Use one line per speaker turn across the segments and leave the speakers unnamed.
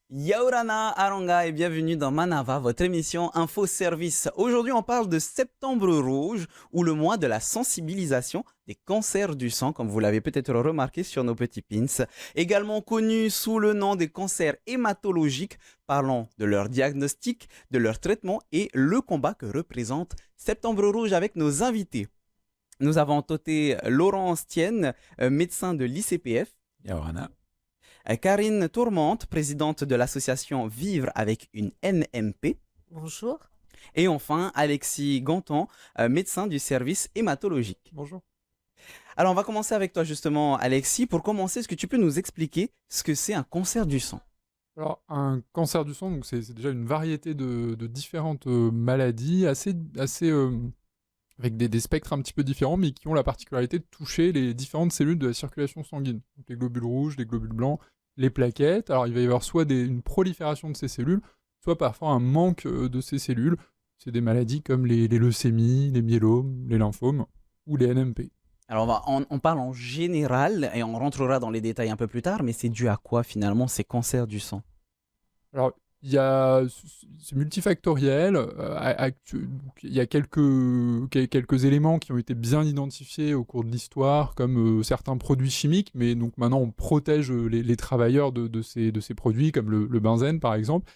Yaorana Aronga et bienvenue dans Manava, votre émission Info Service. Aujourd'hui, on parle de Septembre Rouge ou le mois de la sensibilisation des cancers du sang, comme vous l'avez peut-être remarqué sur nos petits pins. Également connu sous le nom des cancers hématologiques, parlons de leur diagnostic, de leur traitement et le combat que représente Septembre Rouge avec nos invités. Nous avons Toté Laurence Tienne, médecin de l'ICPF.
Yaorana.
Karine Tourmente, présidente de l'association Vivre avec une NMP.
Bonjour.
Et enfin, Alexis Ganton, médecin du service hématologique.
Bonjour.
Alors, on va commencer avec toi justement, Alexis. Pour commencer, est-ce que tu peux nous expliquer ce que c'est un cancer du sang?
Alors, un cancer du sang, donc c'est déjà une variété de différentes maladies, avec des spectres un petit peu différents, mais qui ont la particularité de toucher les différentes cellules de la circulation sanguine. Donc, les globules rouges, les globules blancs, les plaquettes. Alors, il va y avoir soit une prolifération de ces cellules, soit parfois un manque de ces cellules. C'est des maladies comme les leucémies, les myélomes, les lymphomes ou les NMP.
Alors, on parle en général, et on rentrera dans les détails un peu plus tard, mais c'est dû à quoi finalement ces cancers du sang?
Alors, c'est multifactoriel. Il y a quelques éléments qui ont été bien identifiés au cours de l'histoire, comme certains produits chimiques, mais donc maintenant on protège les travailleurs de ces produits, comme le benzène par exemple.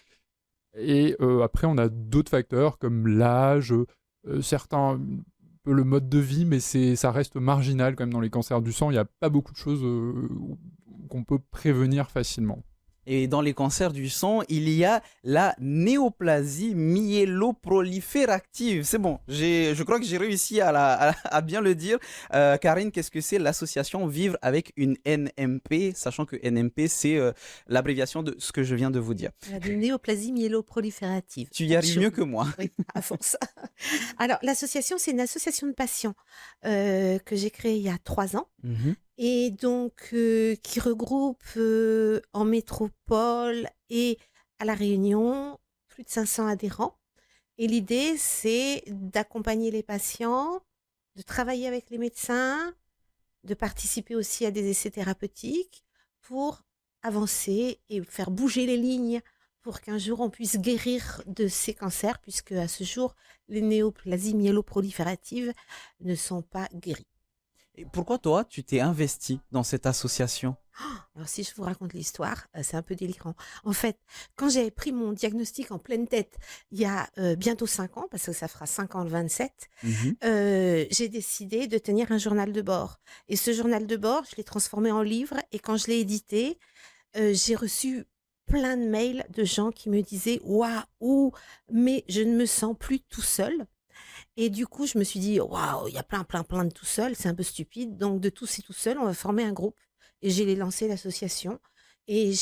Et après, on a d'autres facteurs comme l'âge, certains, un peu le mode de vie, mais ça reste marginal quand même dans les cancers du sang. Il n'y a pas beaucoup de choses qu'on peut prévenir facilement.
Et dans les cancers du sang, il y a la néoplasie myéloproliférative. C'est bon, je crois que j'ai réussi à bien le dire. Karine, qu'est-ce que c'est l'association Vivre avec une NMP, sachant que NMP, c'est l'abréviation de ce que je viens de vous dire.
La néoplasie myéloproliférative.
Tu y arrives mieux que moi.
Oui, à force. Alors, l'association, c'est une association de patients que j'ai créée il y a 3 ans. Et donc qui regroupe en métropole et à La Réunion plus de 500 adhérents. Et l'idée, c'est d'accompagner les patients, de travailler avec les médecins, de participer aussi à des essais thérapeutiques pour avancer et faire bouger les lignes pour qu'un jour on puisse guérir de ces cancers, puisque à ce jour, les néoplasies myéloprolifératives ne sont pas guéries.
Et pourquoi toi, tu t'es investi dans cette association?
Alors si je vous raconte l'histoire, c'est un peu délirant. En fait, quand j'avais pris mon diagnostic en pleine tête, il y a bientôt 5 ans, parce que ça fera 5 ans le 27, j'ai décidé de tenir un journal de bord. Et ce journal de bord, je l'ai transformé en livre, et quand je l'ai édité, j'ai reçu plein de mails de gens qui me disaient « Waouh, mais je ne me sens plus tout seul ». Et du coup, je me suis dit, waouh, il y a plein de tout seul, c'est un peu stupide. Donc, de tous et tout seul, on va former un groupe. Et j'ai lancé l'association. Et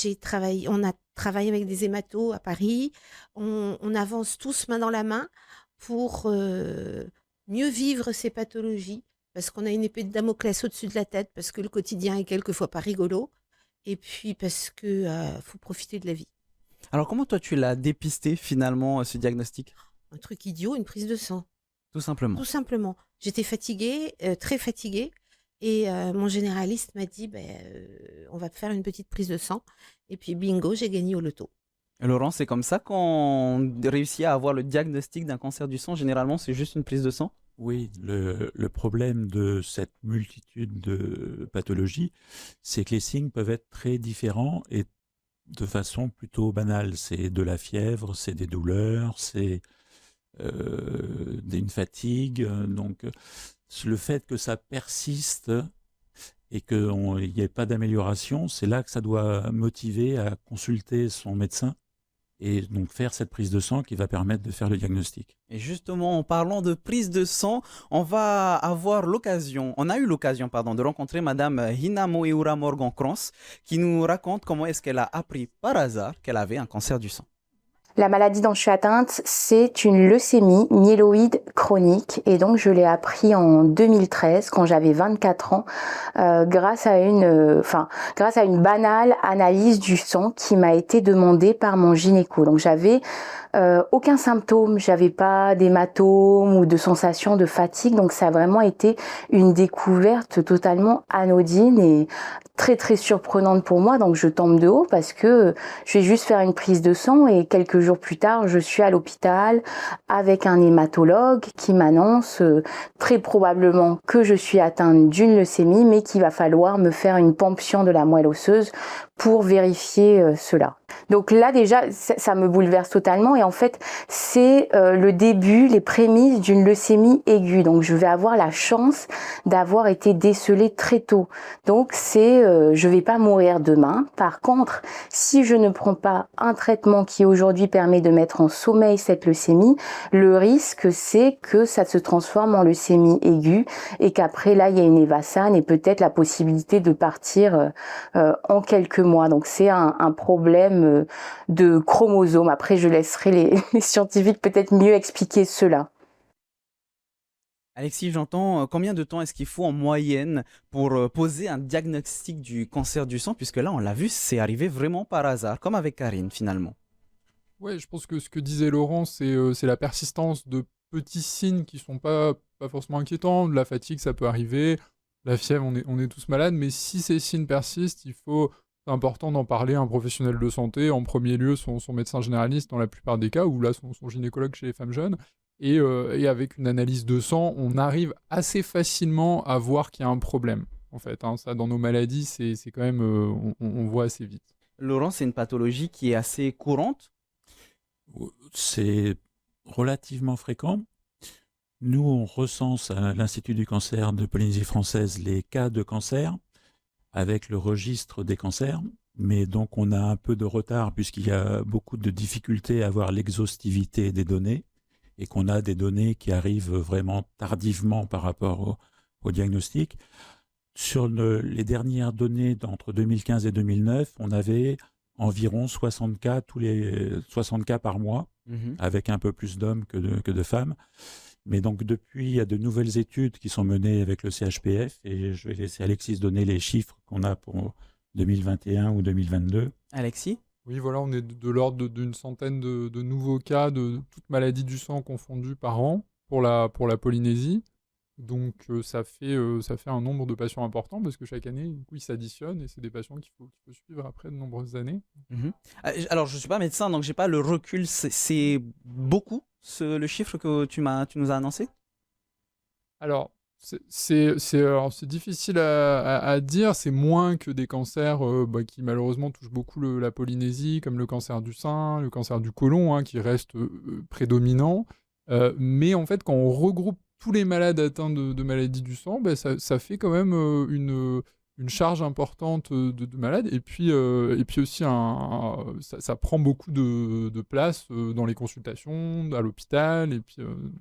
on a travaillé avec des hématos à Paris. On avance tous main dans la main pour mieux vivre ces pathologies. Parce qu'on a une épée de Damoclès au-dessus de la tête, parce que le quotidien est quelquefois pas rigolo. Et puis parce que faut profiter de la vie.
Alors, comment toi, tu l'as dépisté finalement, ce diagnostic?
Un truc idiot, une prise de sang.
Tout simplement.
Tout simplement. J'étais fatiguée, très fatiguée. Et mon généraliste m'a dit, on va faire une petite prise de sang. Et puis bingo, j'ai gagné au loto.
Laurent, c'est comme ça qu'on réussit à avoir le diagnostic d'un cancer du sang? Généralement, c'est juste une prise de sang?
Oui, le problème de cette multitude de pathologies, c'est que les signes peuvent être très différents et de façon plutôt banale. C'est de la fièvre, c'est des douleurs, c'est une fatigue. Donc, le fait que ça persiste et qu'il n'y ait pas d'amélioration, c'est là que ça doit motiver à consulter son médecin et donc faire cette prise de sang qui va permettre de faire le diagnostic.
Et justement, en parlant de prise de sang, on a eu l'occasion, de rencontrer Madame Hina Moeura Morgan-Krans, qui nous raconte comment est-ce qu'elle a appris par hasard qu'elle avait un cancer du sang.
La maladie dont je suis atteinte, c'est une leucémie myéloïde chronique et donc je l'ai appris en 2013 quand j'avais 24 ans grâce à une banale analyse du sang qui m'a été demandée par mon gynéco. Donc j'avais aucun symptôme, j'avais pas d'hématome ou de sensation de fatigue, donc ça a vraiment été une découverte totalement anodine et très très surprenante pour moi. Donc je tombe de haut parce que je vais juste faire une prise de sang et quelques jours plus tard je suis à l'hôpital avec un hématologue qui m'annonce très probablement que je suis atteinte d'une leucémie mais qu'il va falloir me faire une ponction de la moelle osseuse pour vérifier cela. Donc là déjà ça me bouleverse totalement et en fait c'est le début, les prémices d'une leucémie aiguë. Donc je vais avoir la chance d'avoir été décelée très tôt. Donc je vais pas mourir demain. Par contre, si je ne prends pas un traitement qui aujourd'hui permet de mettre en sommeil cette leucémie, le risque c'est que ça se transforme en leucémie aiguë et qu'après là il y a une évasane et peut-être la possibilité de partir en quelques mois. Donc c'est un problème de chromosomes. Après je laisserai les scientifiques peut-être mieux expliquer cela.
Alexis, j'entends combien de temps est-ce qu'il faut en moyenne pour poser un diagnostic du cancer du sang, puisque là, on l'a vu, c'est arrivé vraiment par hasard, comme avec Karine finalement.
Ouais, je pense que ce que disait Laurent, c'est la persistance de petits signes qui sont pas forcément inquiétants. De la fatigue, ça peut arriver. La fièvre, on est tous malades. Mais si ces signes persistent, c'est important d'en parler à un professionnel de santé. En premier lieu, son médecin généraliste dans la plupart des cas, ou là, son gynécologue chez les femmes jeunes. Et avec une analyse de sang, on arrive assez facilement à voir qu'il y a un problème. En fait, hein. Ça, dans nos maladies, c'est quand même, on voit assez vite.
Laurent, c'est une pathologie qui est assez courante.
C'est relativement fréquent. Nous, on recense à l'Institut du cancer de Polynésie française les cas de cancer avec le registre des cancers. Mais donc, on a un peu de retard puisqu'il y a beaucoup de difficultés à avoir l'exhaustivité des données et qu'on a des données qui arrivent vraiment tardivement par rapport au diagnostic. Sur les dernières données entre 2015 et 2009, on avait environ 60 cas, 60 cas par mois, avec un peu plus d'hommes que de femmes. Mais donc depuis, il y a de nouvelles études qui sont menées avec le CHPF et je vais laisser Alexis donner les chiffres qu'on a pour 2021 ou 2022.
Alexis ?
Oui, voilà, on est de l'ordre d'une centaine de nouveaux cas de toutes maladies du sang confondues par an pour la Polynésie. Donc ça fait un nombre de patients important parce que chaque année, du coup, ils s'additionnent et c'est des patients qu'il faut suivre après de nombreuses années.
Alors, je ne suis pas médecin, donc je n'ai pas le recul. C'est beaucoup, le chiffre que tu nous as annoncé ?
Alors, c'est difficile à dire. C'est moins que des cancers qui malheureusement touchent beaucoup la Polynésie, comme le cancer du sein, le cancer du côlon, hein, qui restent prédominants. Mais en fait, quand on regroupe tous les malades atteints de maladies du sang, ça fait quand même une charge importante de malades. Et puis aussi, ça prend beaucoup de place dans les consultations, à l'hôpital, et puis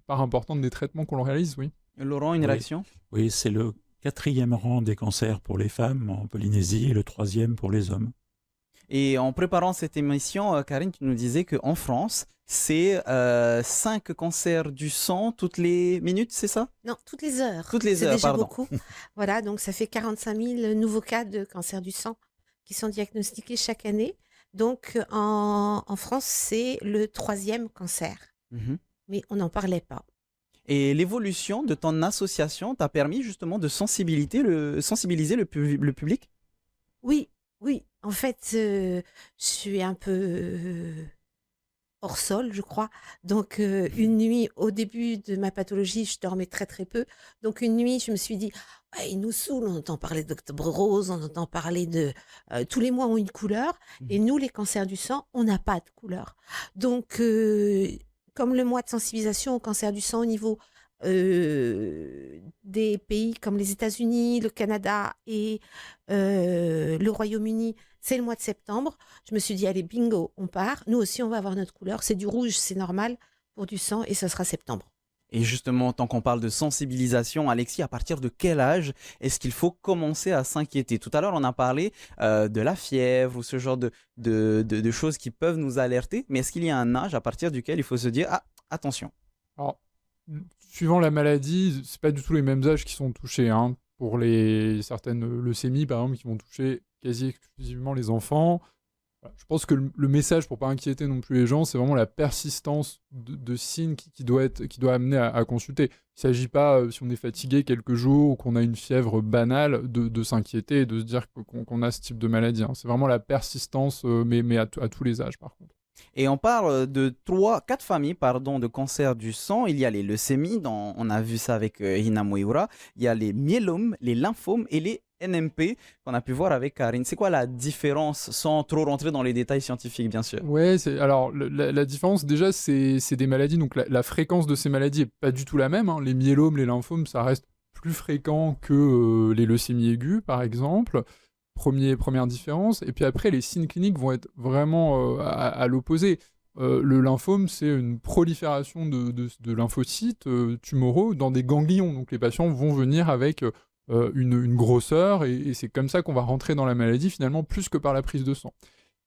part importante des traitements qu'on réalise, oui.
Laurent, une réaction ?
Oui, c'est le 4e rang des cancers pour les femmes en Polynésie et le 3e pour les hommes.
Et en préparant cette émission, Karine, tu nous disais qu'en France, c'est 5 cancers du sang toutes les minutes, c'est ça ?
Non, toutes les heures.
Toutes les heures,
c'est déjà
pardon.
beaucoup. Voilà, donc ça fait 45 000 nouveaux cas de cancer du sang qui sont diagnostiqués chaque année. Donc en France, c'est le 3e cancer. Mais on n'en parlait pas.
Et l'évolution de ton association t'a permis justement de sensibiliser le public ?
Oui. En fait, je suis un peu hors sol, je crois. Donc, une nuit, au début de ma pathologie, je dormais très, très peu. Donc, une nuit, je me suis dit, ouais, il nous saoule, on entend parler d'Octobre Rose, on entend parler de... tous les mois ont une couleur. Et nous, les cancers du sang, on n'a pas de couleur. Donc, comme le mois de sensibilisation au cancer du sang au niveau des pays comme les États-Unis, le Canada et le Royaume-Uni, c'est le mois de septembre. Je me suis dit, allez, bingo, on part. Nous aussi, on va avoir notre couleur. C'est du rouge, c'est normal pour du sang et ça sera septembre.
Et justement, tant qu'on parle de sensibilisation, Alexis, à partir de quel âge est-ce qu'il faut commencer à s'inquiéter? Tout à l'heure, on a parlé de la fièvre ou ce genre de choses qui peuvent nous alerter, mais est-ce qu'il y a un âge à partir duquel il faut se dire, ah, attention?
Alors, suivant la maladie, c'est pas du tout les mêmes âges qui sont touchés, hein. Pour certaines leucémies, par exemple, qui vont toucher quasi exclusivement les enfants. Voilà. Je pense que le message, pour pas inquiéter non plus les gens, c'est vraiment la persistance de signes qui doit amener à consulter. Il ne s'agit pas, si on est fatigué quelques jours ou qu'on a une fièvre banale, de s'inquiéter et de se dire qu'on a ce type de maladie, hein. C'est vraiment la persistance, mais à tous les âges, par contre.
Et on parle de 4 familles de cancer du sang. Il y a les leucémies, on a vu ça avec Hina Moiura. Il y a les myélomes, les lymphomes et les NMP qu'on a pu voir avec Karine. C'est quoi la différence, sans trop rentrer dans les détails scientifiques, bien sûr?
Ouais, alors la différence déjà, c'est des maladies, donc la fréquence de ces maladies est pas du tout la même, hein. Les myélomes, les lymphomes, ça reste plus fréquent que les leucémies aiguës, par exemple. Première différence. Et puis après, les signes cliniques vont être vraiment à l'opposé. Le lymphome, c'est une prolifération de lymphocytes tumoraux dans des ganglions. Donc les patients vont venir avec une grosseur, et c'est comme ça qu'on va rentrer dans la maladie, finalement, plus que par la prise de sang.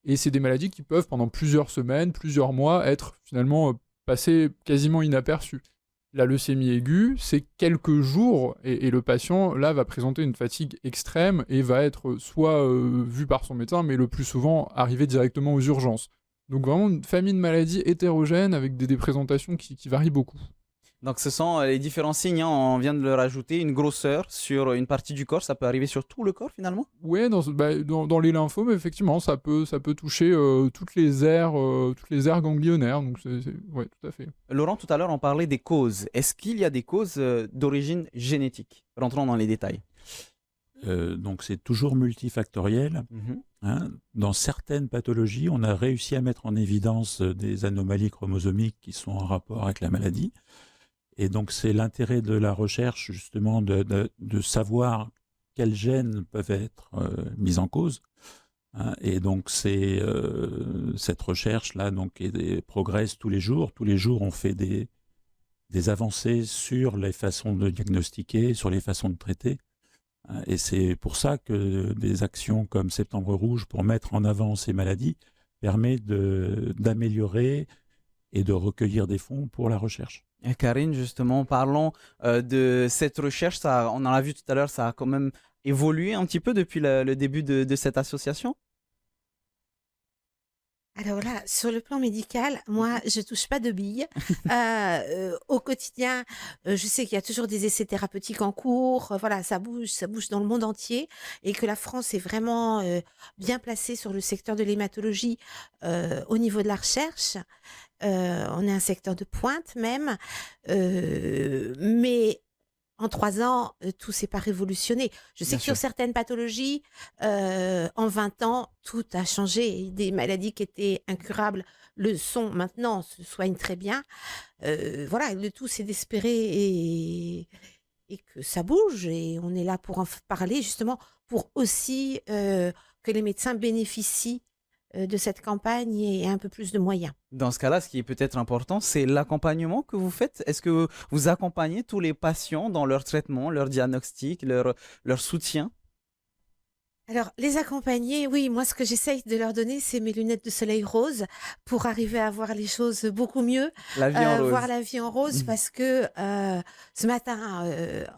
Et c'est des maladies qui peuvent, pendant plusieurs semaines, plusieurs mois, être finalement passées quasiment inaperçues. La leucémie aiguë, c'est quelques jours, et le patient, là, va présenter une fatigue extrême et va être soit vu par son médecin, mais le plus souvent arriver directement aux urgences. Donc vraiment une famille de maladies hétérogènes avec des présentations qui varient beaucoup.
Donc ce sont les différents signes, hein, on vient de le rajouter, une grosseur sur une partie du corps, ça peut arriver sur tout le corps finalement?
Ouais, dans les lymphomes, effectivement, ça peut toucher toutes les aires ganglionnaires, donc ouais, tout à fait.
Laurent, tout à l'heure on parlait des causes. Est-ce qu'il y a des causes d'origine génétique? Rentrons dans les détails.
Donc c'est toujours multifactoriel. Hein. Dans certaines pathologies, on a réussi à mettre en évidence des anomalies chromosomiques qui sont en rapport avec la maladie. Et donc, c'est l'intérêt de la recherche, justement, de savoir quels gènes peuvent être mis en cause. Hein. Et donc, c'est cette recherche-là progresse tous les jours. Tous les jours, on fait des avancées sur les façons de diagnostiquer, sur les façons de traiter. Hein. Et c'est pour ça que des actions comme Septembre Rouge, pour mettre en avant ces maladies, permet d'améliorer et de recueillir des fonds pour la recherche.
Et Karine, justement, parlons de cette recherche. On en a vu tout à l'heure, ça a quand même évolué un petit peu depuis le début de cette association?
Alors là, sur le plan médical, moi, je touche pas de billes. Au quotidien, je sais qu'il y a toujours des essais thérapeutiques en cours. Voilà, ça bouge dans le monde entier, et que la France est vraiment bien placée sur le secteur de l'hématologie au niveau de la recherche. On est un secteur de pointe même, mais en 3 ans, tout s'est pas révolutionné. Je sais
Bien
que sur
sûr.
certaines pathologies, en 20 ans, tout a changé. Des maladies qui étaient incurables le sont maintenant, se soignent très bien. Voilà, le tout, c'est d'espérer et que ça bouge. Et on est là pour en parler, justement, pour aussi que les médecins bénéficient de cette campagne et un peu plus de moyens.
Dans ce cas-là, ce qui est peut-être important, c'est l'accompagnement que vous faites. Est-ce que vous accompagnez tous les patients dans leur traitement, leur diagnostic, leur soutien?
Alors, les accompagner, oui, moi, ce que j'essaye de leur donner, c'est mes lunettes de soleil rose pour arriver à voir les choses beaucoup mieux,
La vie en
voir
rose.
la vie en rose, parce que ce matin,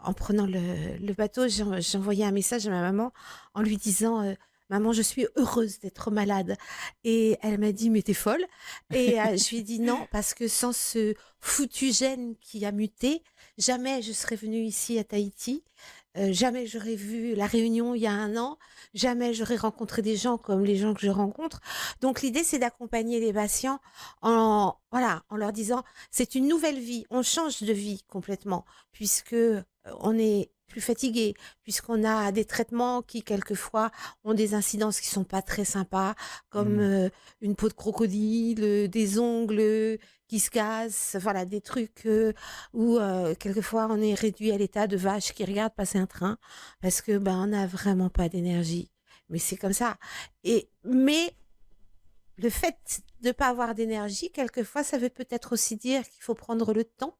en prenant le bateau, j'ai envoyé un message à ma maman en lui disant Maman, je suis heureuse d'être malade. Et elle m'a dit, mais t'es folle. Et je lui ai dit non, parce que sans ce foutu gène qui a muté, jamais je serais venue ici à Tahiti. Jamais j'aurais vu la Réunion il y a 1 an, jamais j'aurais rencontré des gens comme les gens que je rencontre. Donc l'idée, c'est d'accompagner les patients en leur disant, c'est une nouvelle vie, on change de vie complètement, puisque on est plus fatigué, puisqu'on a des traitements qui quelquefois ont des incidences qui sont pas très sympas, comme une peau de crocodile, des ongles qui se cassent, voilà, des trucs où quelquefois on est réduit à l'état de vache qui regarde passer un train parce que on n'a vraiment pas d'énergie. Mais c'est comme ça. Mais le fait de ne pas avoir d'énergie, quelquefois, ça veut peut-être aussi dire qu'il faut prendre le temps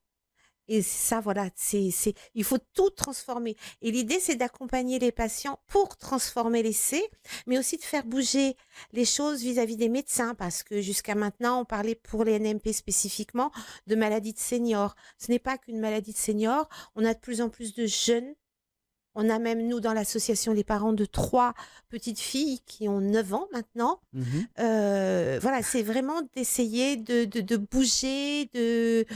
Et ça, voilà, il faut tout transformer. Et l'idée, c'est d'accompagner les patients pour transformer l'essai, mais aussi de faire bouger les choses vis-à-vis des médecins, parce que jusqu'à maintenant, on parlait pour les NMP spécifiquement de maladies de seniors. Ce n'est pas qu'une maladie de seniors. On a de plus en plus de jeunes. On a même, nous, dans l'association, les parents de 3 petites filles qui ont 9 ans maintenant. Voilà, c'est vraiment d'essayer de bouger, de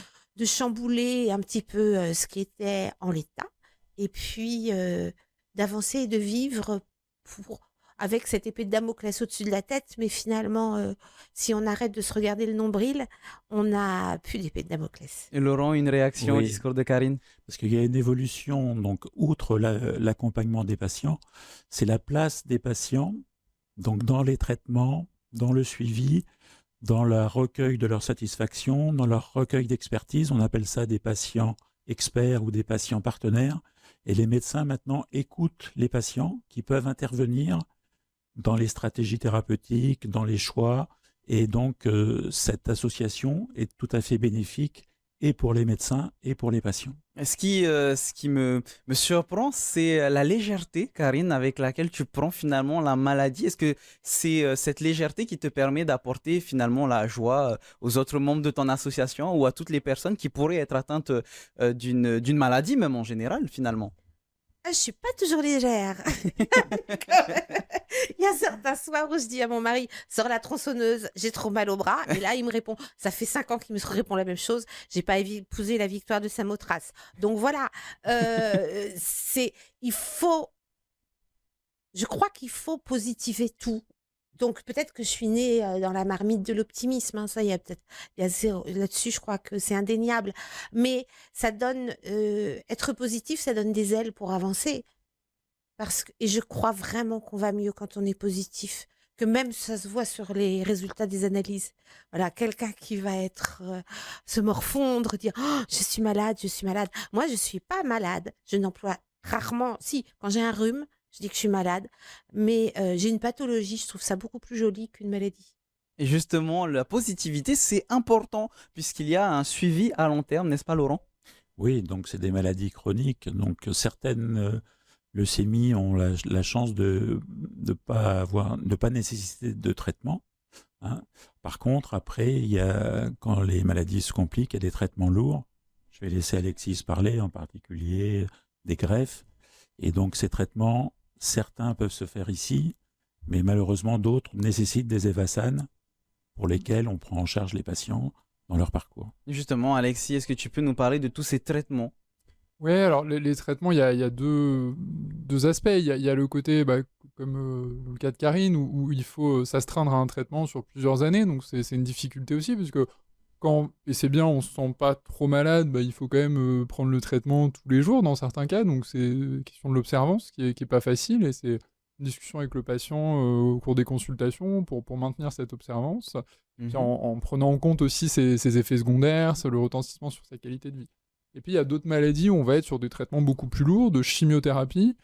chambouler un petit peu ce qui était en l'état, et puis d'avancer et de vivre avec cette épée de Damoclès au-dessus de la tête, mais finalement, si on arrête de se regarder le nombril, on n'a plus d'épée de Damoclès.
Et Laurent, une réaction au discours de Karine?
Parce qu'il y a une évolution, donc outre l'accompagnement des patients, c'est la place des patients donc dans les traitements, dans le suivi, dans le recueil de leur satisfaction, dans leur recueil d'expertise. On appelle ça des patients experts ou des patients partenaires. Et les médecins maintenant écoutent les patients qui peuvent intervenir dans les stratégies thérapeutiques, dans les choix. Et donc, cette association est tout à fait bénéfique et pour les médecins et pour les patients.
Ce qui me surprend, c'est la légèreté, Karine, avec laquelle tu prends finalement la maladie. Est-ce que c'est cette légèreté qui te permet d'apporter finalement la joie aux autres membres de ton association ou à toutes les personnes qui pourraient être atteintes d'une maladie, même en général, finalement?
Je suis pas toujours légère. Il y a certains soirs où je dis à mon mari, sors la tronçonneuse, j'ai trop mal au bras. Et là, il me répond, ça fait 5 ans qu'il me répond la même chose, j'ai pas épousé la victoire de Samothrace. Donc voilà, je crois qu'il faut positiver tout. Donc peut-être que je suis née dans la marmite de l'optimisme, hein. Ça, là-dessus, je crois que c'est indéniable. Mais ça donne, être positif, ça donne des ailes pour avancer. Et je crois vraiment qu'on va mieux quand on est positif, que même ça se voit sur les résultats des analyses. Voilà, quelqu'un qui va se morfondre, dire oh, je suis malade. Moi, je suis pas malade. Je n'emploie rarement, si, quand j'ai un rhume, je dis que je suis malade, mais j'ai une pathologie, je trouve ça beaucoup plus joli qu'une maladie.
Et justement, la positivité, c'est important puisqu'il y a un suivi à long terme, n'est-ce pas, Laurent?
Oui, donc c'est des maladies chroniques. Donc certaines leucémies ont la chance de pas nécessiter de traitement. Hein. Par contre, après, quand les maladies se compliquent, il y a des traitements lourds. Je vais laisser Alexis parler, en particulier des greffes. Et donc ces traitements, certains peuvent se faire ici, mais malheureusement d'autres nécessitent des évassanes pour lesquels on prend en charge les patients dans leur parcours.
Justement, Alexis, est-ce que tu peux nous parler de tous ces traitements?
Oui, alors les traitements, il y a deux aspects. Il y a le côté, comme dans le cas de Karine, où il faut s'astreindre à un traitement sur plusieurs années. Donc c'est une difficulté aussi, puisque et c'est bien, on ne se sent pas trop malade, il faut quand même prendre le traitement tous les jours dans certains cas. Donc c'est une question de l'observance qui est pas facile. Et c'est une discussion avec le patient au cours des consultations pour maintenir cette observance. Puis en prenant en compte aussi ses effets secondaires, le retentissement sur sa qualité de vie. Et puis il y a d'autres maladies où on va être sur des traitements beaucoup plus lourds, de chimiothérapie,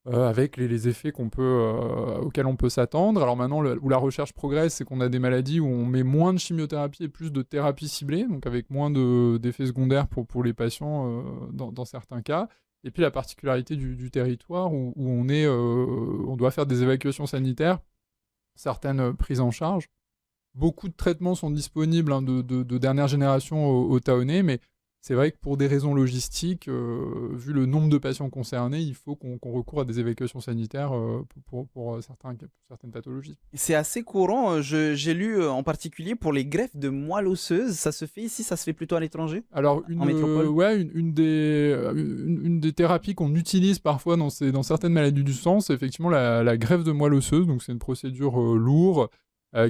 avec les effets auxquels on peut s'attendre. Alors maintenant, où la recherche progresse, c'est qu'on a des maladies où on met moins de chimiothérapie et plus de thérapie ciblée, donc avec moins d'effets secondaires pour les patients dans certains cas. Et puis la particularité du territoire où on doit faire des évacuations sanitaires, certaines prises en charge. Beaucoup de traitements sont disponibles de dernière génération au Taonnet, mais c'est vrai que pour des raisons logistiques, vu le nombre de patients concernés, il faut qu'on recourt à des évacuations sanitaires pour certaines pathologies.
C'est assez courant. J'ai lu en particulier pour les greffes de moelle osseuse. Ça se fait ici, ça se fait plutôt à l'étranger?
Alors, en métropole, une des thérapies qu'on utilise parfois dans certaines maladies du sang, c'est effectivement la greffe de moelle osseuse. Donc, c'est une procédure lourde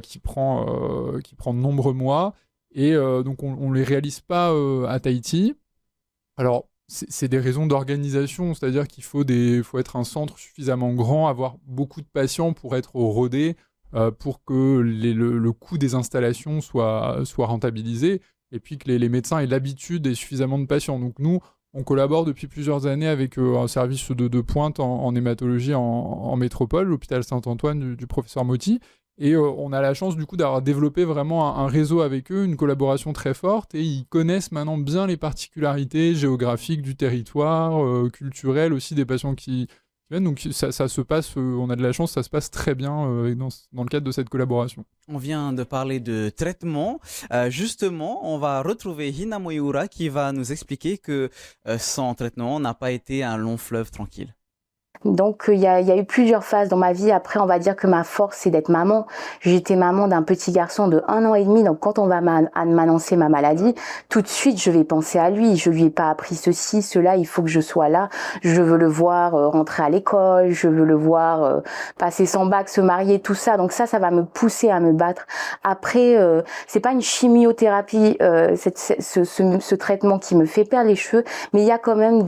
qui prend de nombreux mois. Et donc, on ne les réalise pas à Tahiti. Alors, c'est des raisons d'organisation, c'est-à-dire qu'il faut être un centre suffisamment grand, avoir beaucoup de patients pour être rodé, pour que le coût des installations soit rentabilisé, et puis que les médecins aient l'habitude et suffisamment de patients. Donc nous, on collabore depuis plusieurs années avec un service de pointe en hématologie en métropole, l'hôpital Saint-Antoine du professeur Motti. Et on a la chance du coup d'avoir développé vraiment un réseau avec eux, une collaboration très forte, et ils connaissent maintenant bien les particularités géographiques du territoire, culturelles aussi des patients qui viennent. Donc ça se passe, on a de la chance, ça se passe très bien dans le cadre de cette collaboration.
On vient de parler de traitement. Justement, on va retrouver Hina Moiura qui va nous expliquer que son traitement n'a pas été un long fleuve tranquille.
Donc, il y a eu plusieurs phases dans ma vie. Après, on va dire que ma force, c'est d'être maman. J'étais maman d'un petit garçon de 1 an et demi. Donc, quand on va m'annoncer ma maladie, tout de suite, je vais penser à lui. Je lui ai pas appris ceci, cela. Il faut que je sois là. Je veux le voir rentrer à l'école. Je veux le voir passer son bac, se marier, tout ça. Donc, ça va me pousser à me battre. Après, c'est pas une chimiothérapie, ce traitement qui me fait perdre les cheveux. Mais il y a quand même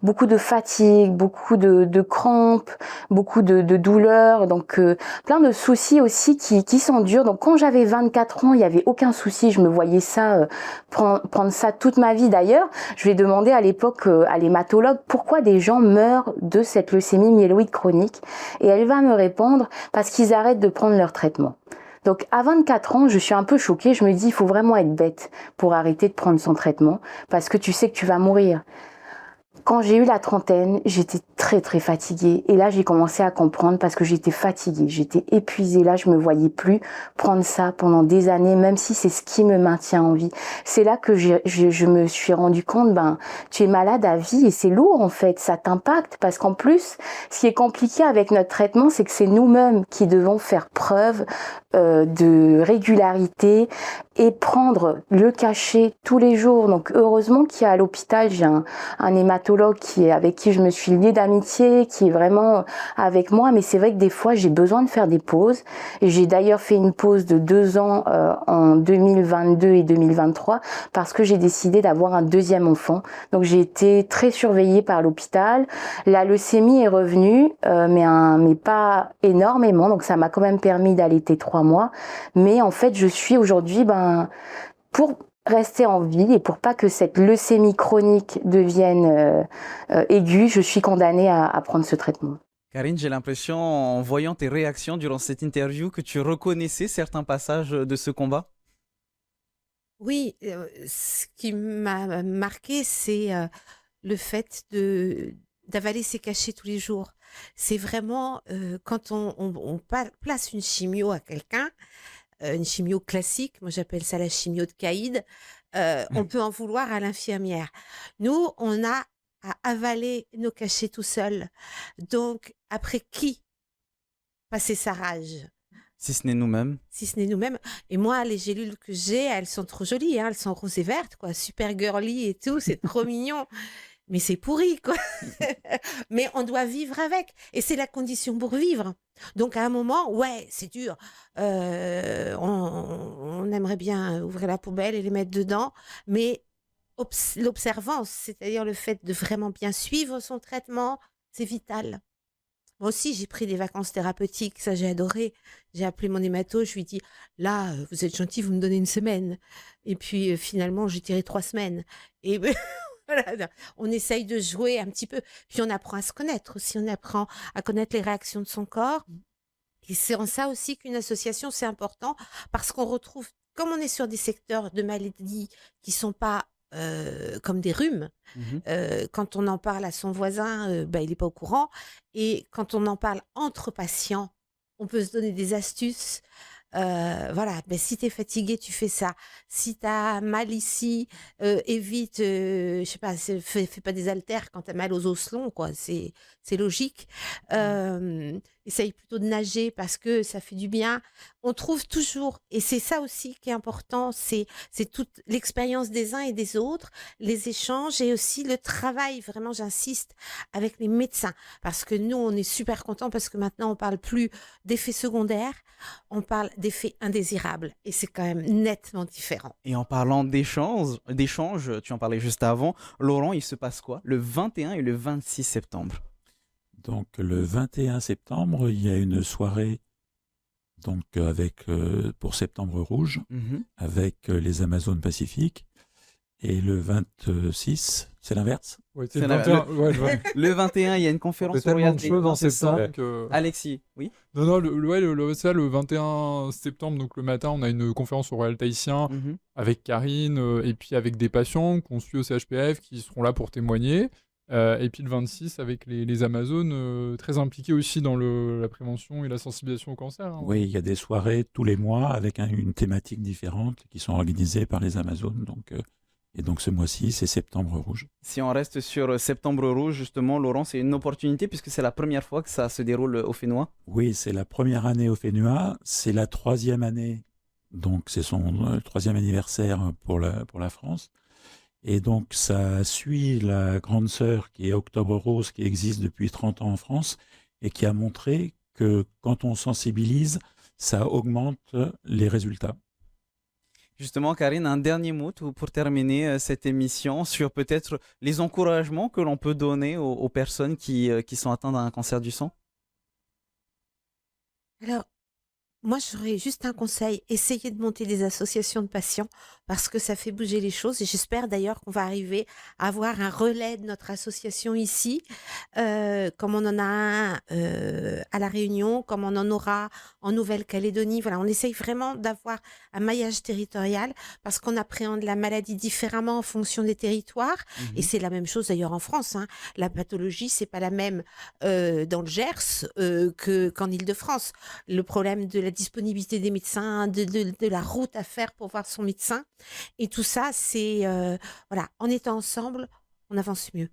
beaucoup de fatigue, beaucoup de crampes, beaucoup de douleurs, donc plein de soucis aussi qui sont durs. Donc quand j'avais 24 ans, il n'y avait aucun souci, je me voyais ça, prendre ça toute ma vie. D'ailleurs, je vais demander à l'époque à l'hématologue pourquoi des gens meurent de cette leucémie myéloïde chronique, et elle va me répondre parce qu'ils arrêtent de prendre leur traitement. Donc à 24 ans, je suis un peu choquée, je me dis il faut vraiment être bête pour arrêter de prendre son traitement parce que tu sais que tu vas mourir. Quand j'ai eu la trentaine, j'étais très très fatiguée. Et là, j'ai commencé à comprendre parce que j'étais fatiguée, j'étais épuisée. Là, je me voyais plus prendre ça pendant des années, même si c'est ce qui me maintient en vie. C'est là que je me suis rendu compte, tu es malade à vie et c'est lourd en fait, ça t'impacte. Parce qu'en plus, ce qui est compliqué avec notre traitement, c'est que c'est nous-mêmes qui devons faire preuve de régularité et prendre le cachet tous les jours. Donc heureusement qu'il y a à l'hôpital, j'ai un hématologue avec qui je me suis liée d'amitié, qui est vraiment avec moi. Mais c'est vrai que des fois, j'ai besoin de faire des pauses. Et j'ai d'ailleurs fait une pause de 2 ans en 2022 et 2023 parce que j'ai décidé d'avoir un deuxième enfant. Donc j'ai été très surveillée par l'hôpital. La leucémie est revenue, mais pas énormément. Donc ça m'a quand même permis d'allaiter 3 mois. Mais en fait, je suis aujourd'hui, pour rester en vie et pour pas que cette leucémie chronique devienne aiguë, je suis condamnée à prendre ce traitement.
Karine, j'ai l'impression, en voyant tes réactions durant cette interview, que tu reconnaissais certains passages de ce combat.
Oui, ce qui m'a marqué, c'est le fait d'avaler ses cachets tous les jours. C'est vraiment quand on place une chimio à quelqu'un, une chimio classique, moi j'appelle ça la chimio de Caïd, on peut en vouloir à l'infirmière. Nous, on a à avaler nos cachets tout seul. Donc, après qui passer sa rage?
Si ce n'est nous-mêmes.
Si ce n'est nous-mêmes. Et moi, les gélules que j'ai, elles sont trop jolies, hein, elles sont roses et vertes, quoi, super girly et tout, c'est trop mignon. Mais c'est pourri, quoi. Mais on doit vivre avec. Et c'est la condition pour vivre. Donc, à un moment, ouais, c'est dur. On aimerait bien ouvrir la poubelle et les mettre dedans. Mais l'observance, c'est-à-dire le fait de vraiment bien suivre son traitement, c'est vital. Moi aussi, j'ai pris des vacances thérapeutiques. Ça, j'ai adoré. J'ai appelé mon hémato. Je lui ai dit, là, vous êtes gentil, vous me donnez 1 semaine. Et puis, finalement, j'ai tiré 3 semaines. Et voilà, on essaye de jouer un petit peu. Puis on apprend à se connaître aussi. On apprend à connaître les réactions de son corps. Et c'est en ça aussi qu'une association, c'est important. Parce qu'on retrouve, comme on est sur des secteurs de maladies qui ne sont pas comme des rhumes, quand on en parle à son voisin, il n'est pas au courant. Et quand on en parle entre patients, on peut se donner des astuces. Voilà, si tu es fatigué, tu fais ça. Si tu as mal ici, évite, je sais pas, fais pas des haltères quand tu as mal aux os longs, quoi. C'est logique. Essaye plutôt de nager parce que ça fait du bien. On trouve toujours, et c'est ça aussi qui est important, c'est toute l'expérience des uns et des autres, les échanges et aussi le travail, vraiment j'insiste, avec les médecins. Parce que nous, on est super contents parce que maintenant, on parle plus d'effets secondaires, on parle d'effets indésirables. Et c'est quand même nettement différent.
Et en parlant d'échanges, tu en parlais juste avant, Laurent, il se passe quoi le 21 et le 26 septembre?
Donc le 21 septembre, il y a une soirée donc pour Septembre Rouge avec les Amazones Pacifiques. Et le 26, c'est l'inverse.
Ouais,
C'est
c'est le
la-
21. Ouais, ouais.
Le 21, il y a une
Il y
conférence
a
sur
tellement
Royal
de choses en
c'est ça
septembre que...
Alexis, oui.
Non, le 21 septembre, donc le matin, on a une conférence au Royal Tahitien
Mhm.
avec Karine et puis avec des patients qu'on suit au CHPF qui seront là pour témoigner. Et puis le 26 avec les Amazones très impliquées aussi dans la prévention et la sensibilisation au cancer. Hein.
Oui, il y a des soirées tous les mois avec une thématique différente qui sont organisées par les Amazones. Et donc ce mois-ci, c'est Septembre Rouge.
Si on reste sur Septembre Rouge, justement, Laurent, c'est une opportunité puisque c'est la première fois que ça se déroule au Fénois.
Oui, c'est la première année au Fénua, c'est la 3e année, donc c'est son 3e anniversaire pour la France. Et donc ça suit la grande sœur qui est Octobre Rose, qui existe depuis 30 ans en France et qui a montré que quand on sensibilise, ça augmente les résultats.
Justement, Karine, un dernier mot pour terminer cette émission sur peut-être les encouragements que l'on peut donner aux personnes qui sont atteintes d'un cancer du sang.
Alors, moi, j'aurais juste un conseil. Essayez de monter des associations de patients parce que ça fait bouger les choses. Et j'espère d'ailleurs qu'on va arriver à avoir un relais de notre association ici, comme on en a un à La Réunion, comme on en aura en Nouvelle-Calédonie. Voilà, on essaye vraiment d'avoir un maillage territorial parce qu'on appréhende la maladie différemment en fonction des territoires. Et c'est la même chose d'ailleurs en France. Hein. La pathologie, c'est pas la même dans le Gers qu'en Île-de-France. Le problème de la disponibilité des médecins, de la route à faire pour voir son médecin. Et tout ça, c'est... voilà, en étant ensemble, on avance mieux.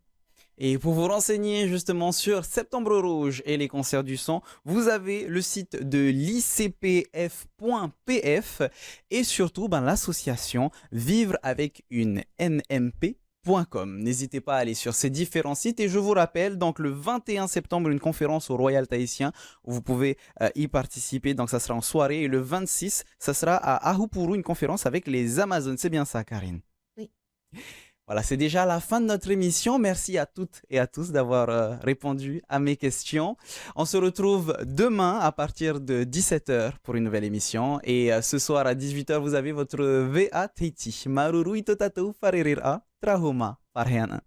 Et pour vous renseigner justement sur Septembre Rouge et les cancers du sang, vous avez le site de l'icpf.pf et surtout l'association Vivre avec une NMP.com. N'hésitez pas à aller sur ces différents sites et je vous rappelle donc le 21 septembre une conférence au Royal Tahitien où vous pouvez y participer, donc ça sera en soirée, et le 26 ça sera à Ahupuru une conférence avec les Amazones. C'est bien ça, Karine?
Oui.
Voilà, c'est déjà la fin de notre émission. Merci à toutes et à tous d'avoir répondu à mes questions. On se retrouve demain à partir de 17h pour une nouvelle émission. Et ce soir à 18h, vous avez votre VA Tahiti. Maruru itotatou farerira trahoma farheana.